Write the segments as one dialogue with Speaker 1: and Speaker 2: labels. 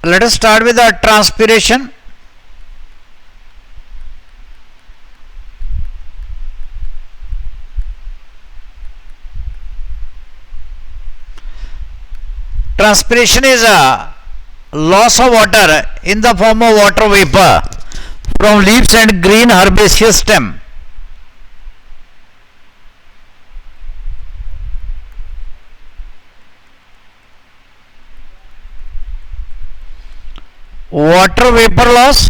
Speaker 1: let us start with the transpiration. Transpiration is a loss of water in the form of water vapor from leaves and green herbaceous stem. Water vapor loss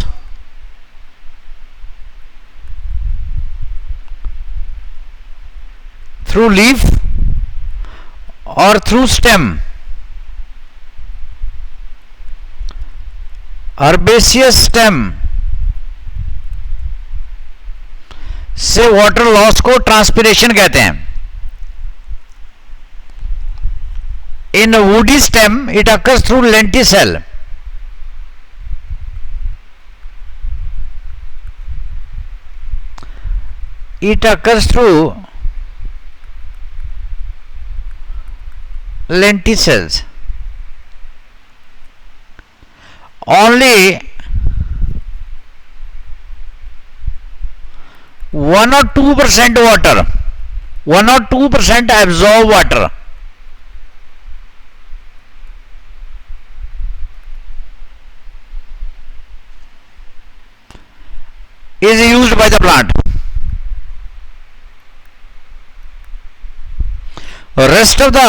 Speaker 1: through leaf or through stem. herbaceous stem से water loss को transpiration कहते हैं. In woody stem it occurs through lenticel. It occurs through lenticels. Only 1 or 2% water, 1 or 2% absorb water. Is used by the plant. Rest of the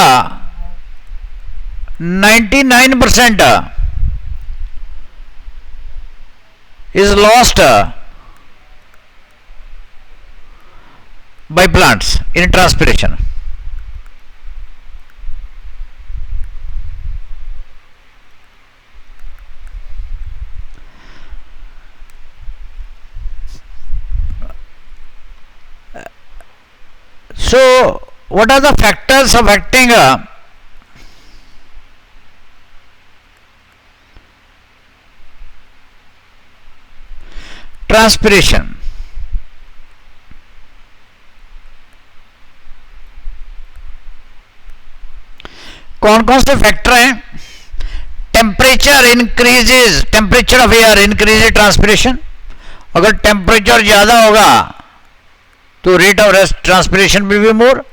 Speaker 1: 99% is lost by plants in transpiration. So what are the factors affecting transpiration? कौन कौन से factor हैं? Temperature increases, temperature of air increases transpiration. अगर temperature ज्यादा होगा तो rate of rest transpiration will be more.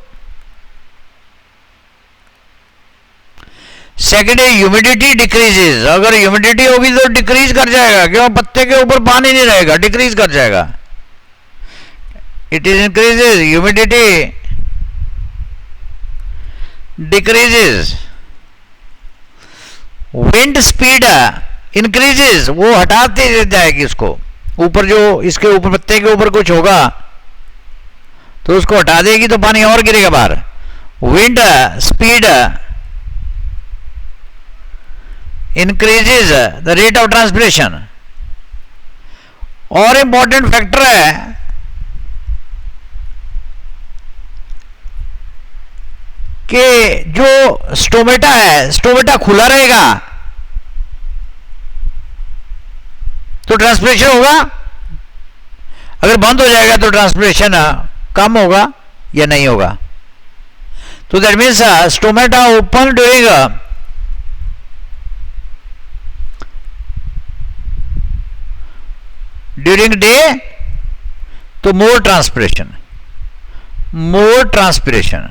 Speaker 1: Second है humidity decreases. अगर ह्यूमिडिटी होगी तो डिक्रीज कर जाएगा, क्यों? पत्ते के ऊपर पानी नहीं रहेगा, डिक्रीज कर जाएगा. It is increases, humidity decreases. Wind speed increases, वो हटाते जाएगी इसको ऊपर, जो इसके ऊपर पत्ते के ऊपर कुछ होगा तो उसको हटा देगी तो पानी और गिरेगा बाहर. Wind speed increases the rate of transpiration. और इंपॉर्टेंट फैक्टर है कि जो स्टोमेटा है, स्टोमेटा खुला रहेगा तो ट्रांसपिरेशन होगा, अगर बंद हो जाएगा तो ट्रांसपिरेशन कम होगा या नहीं होगा. तो that means stomata open during during day to more transpiration, more transpiration,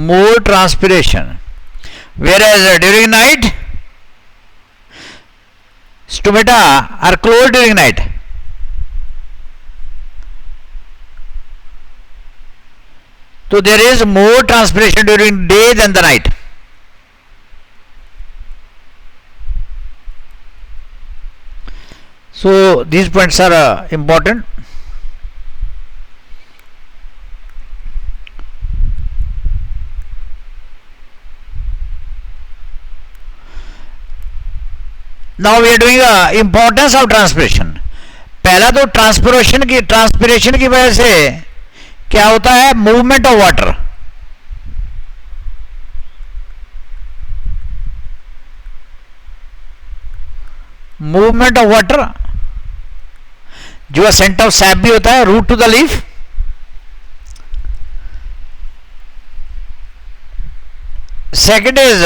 Speaker 1: more transpiration. Whereas during night stomata are closed during night, so there is more transpiration during day than the night. So these points are important. Now we are doing importance of transpiration. पहला तो transpiration की वजह से क्या होता है? Movement of water. Movement of water, जो ascent of sap भी होता है, root to the leaf. Second is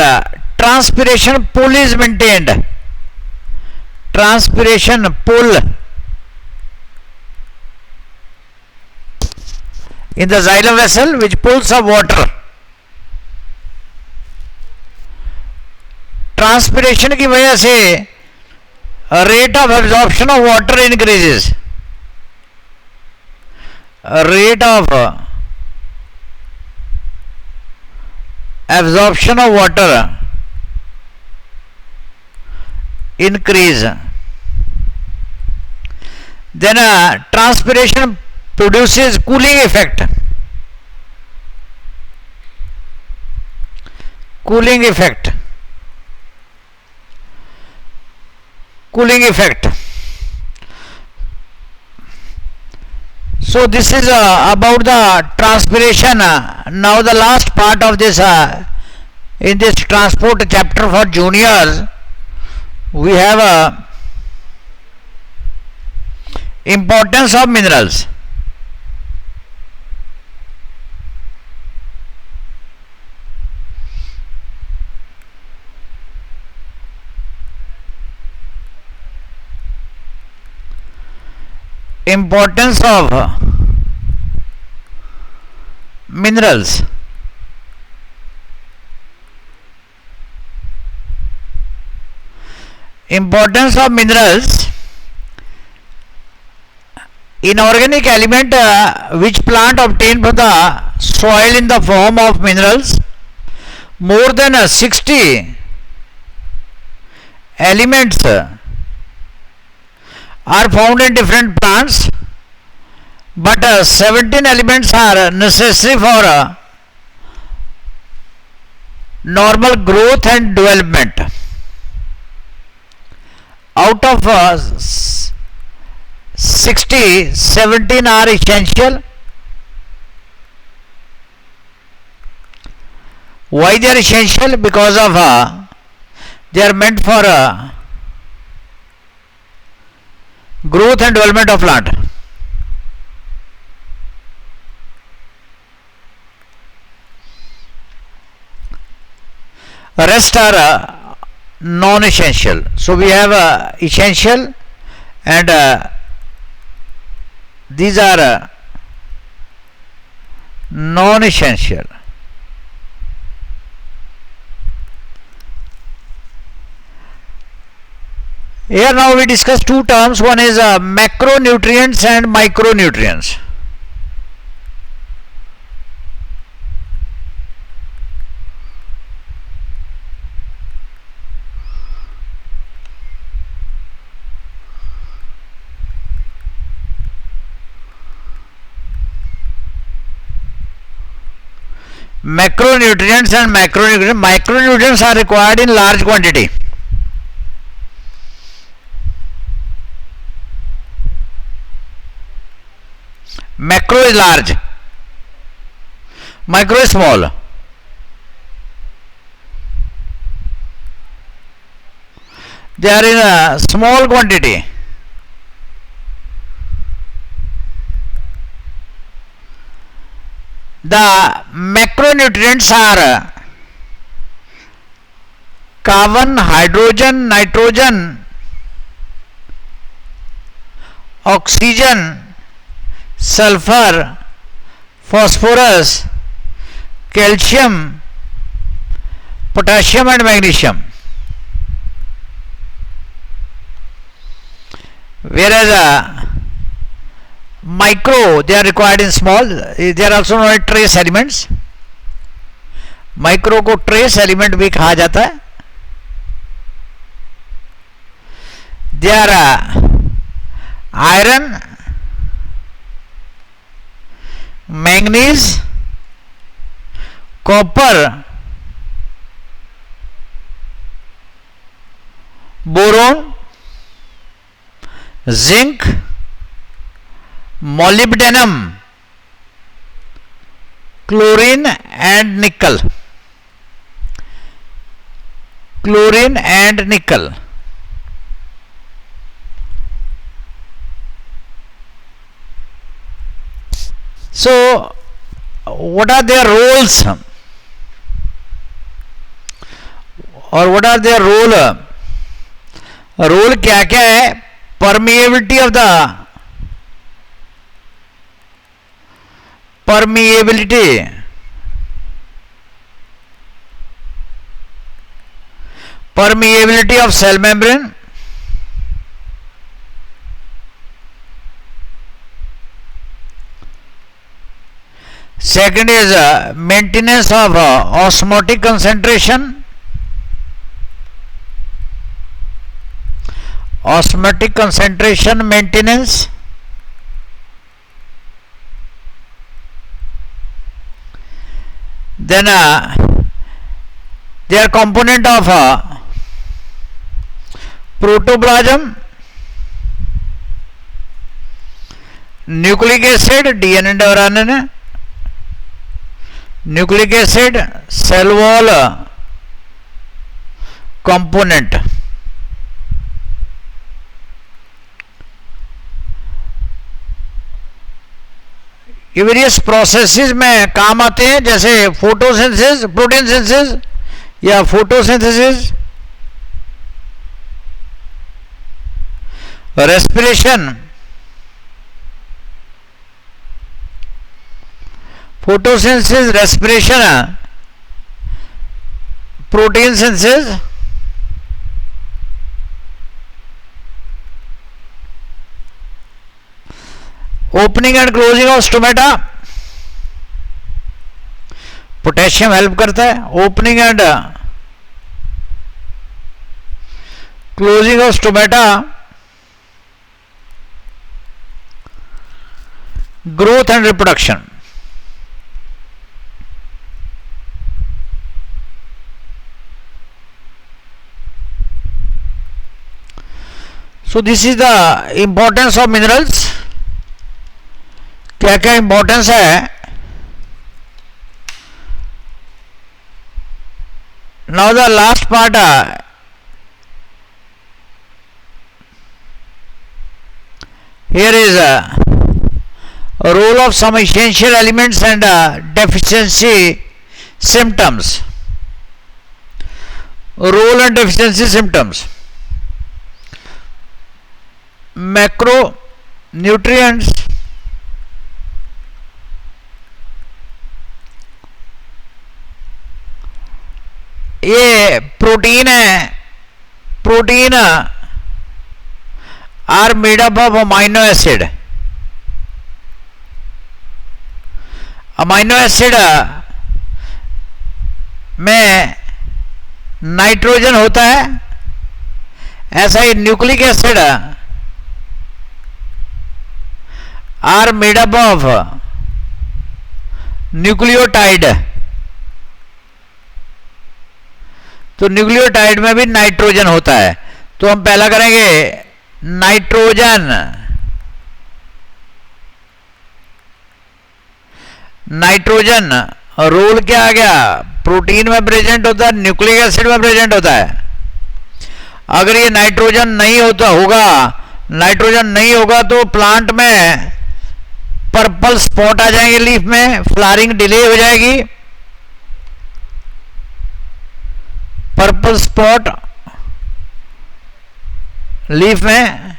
Speaker 1: transpiration pool is maintained. Transpiration pool in the xylem vessel which pulls up water. Transpiration की वजह से rate of absorption of water increases. Rate of absorption of water increase. Then transpiration produces cooling effect. Cooling effect. Cooling effect. So this is about the transpiration. Now the last part of this in this transport chapter for juniors, we have importance of minerals. Importance of minerals. Importance of minerals. Inorganic element which plant obtain from the soil in the form of minerals. More than 60 elements are found in different plants, but 17 elements are necessary for normal growth and development. Out of 60, 17 are essential. Why they are essential? Because of they are meant for growth and development of plant. Rest are non-essential. So we have essential and these are non-essential. Here now we discuss two terms. One is macronutrients and micronutrients. Macronutrients and micronutrients. Micronutrients are required in large quantity. Macro is large, micro is small. They are in a small quantity. The macronutrients are carbon, hydrogen, nitrogen, oxygen, sulfur, phosphorus, calcium, potassium and magnesium. Whereas micro, they are required in small. They are also known as trace elements. Micro को trace element भी कहा जाता है. They are iron, manganese, copper, boron, zinc, molybdenum, chlorine and nickel. Chlorine and nickel. So what are their roles? और what are their role, role क्या क्या है, permeability of the permeability of cell membrane, second is maintenance of osmotic concentration, maintenance, then they are component of protoplasm, nucleic acid, DNA और RNA, nucleic acid, cell wall component, ये various processes में काम आते हैं, जैसे photosynthesis, protein synthesis या photosynthesis, respiration, photosynthesis, respiration, protein synthesis, opening and closing of stomata, potassium help करता है, opening and closing of stomata, growth and reproduction. So this is the importance of minerals. क्या क्या importance है. Now the last part, here is a role of some essential elements and deficiency symptoms. Role and deficiency symptoms. Macronutrients, ये protein है, protein are made up of amino acid. Amino acid में nitrogen होता है, ऐसा ही nucleic acid are made up of nucleotide. तो nucleotide में भी नाइट्रोजन होता है. तो हम पहला करेंगे नाइट्रोजन. नाइट्रोजन रोल क्या आ गया, प्रोटीन में प्रेजेंट होता है, न्यूक्लिक एसिड में प्रेजेंट होता है. अगर ये नाइट्रोजन नहीं होता होगा, नाइट्रोजन नहीं होगा तो प्लांट में पर्पल स्पॉट आ जाएंगे, लीफ में फ्लावरिंग डिले हो जाएगी. पर्पल स्पॉट लीफ में,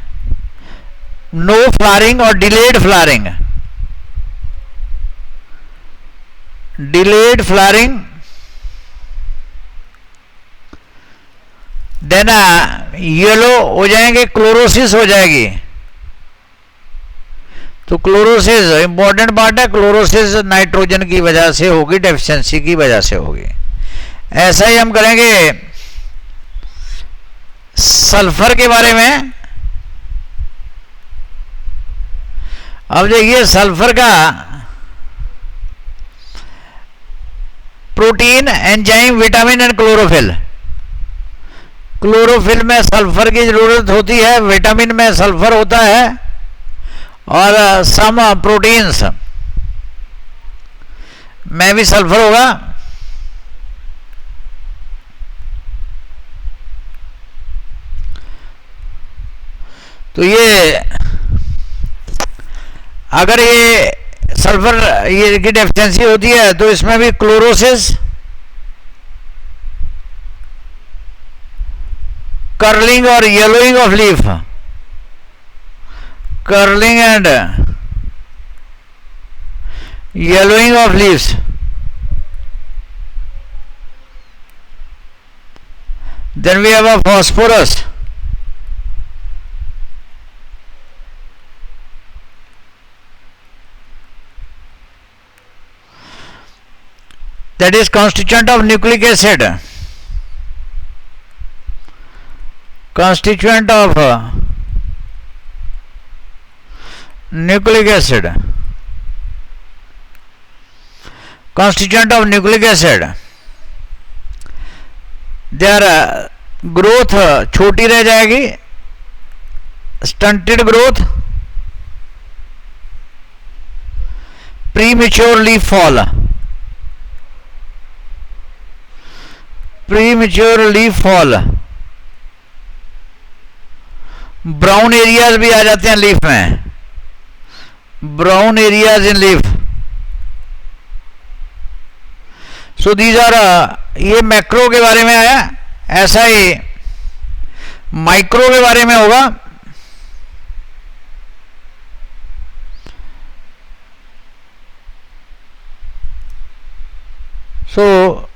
Speaker 1: नो फ्लावरिंग और delayed flowering. Delayed flowering, then yellow हो जाएंगे, क्लोरोसिस हो जाएगी. तो क्लोरोसिस इंपॉर्टेंट पार्ट है. क्लोरोसिस नाइट्रोजन की वजह से होगी, डेफिशिएंसी की वजह से होगी. ऐसा ही हम करेंगे सल्फर के बारे में. अब देखिए सल्फर का protein, enzyme, vitamin and chlorophyll. Chlorophyll में सल्फर की जरूरत होती है, विटामिन में सल्फर होता है और सम प्रोटीन्स में भी सल्फर होगा. तो ये अगर ये सल्फर ये की डेफिशिएंसी होती है तो इसमें भी क्लोरोसिस कर्लिंग और yellowing of leaf, curling and yellowing of leaves. Then we have a phosphorus. That is constituent of nucleic acid. Constituent of nucleic acid. Constituent of nucleic acid. Their growth छोटी रह जाएगी, stunted growth, premature leaf fall, premature leaf fall, brown areas भी आ जाते हैं leaf में, brown areas in leaf. So these are, ये macro के बारे में आया. ऐसा ही माइक्रो के बारे में होगा. सो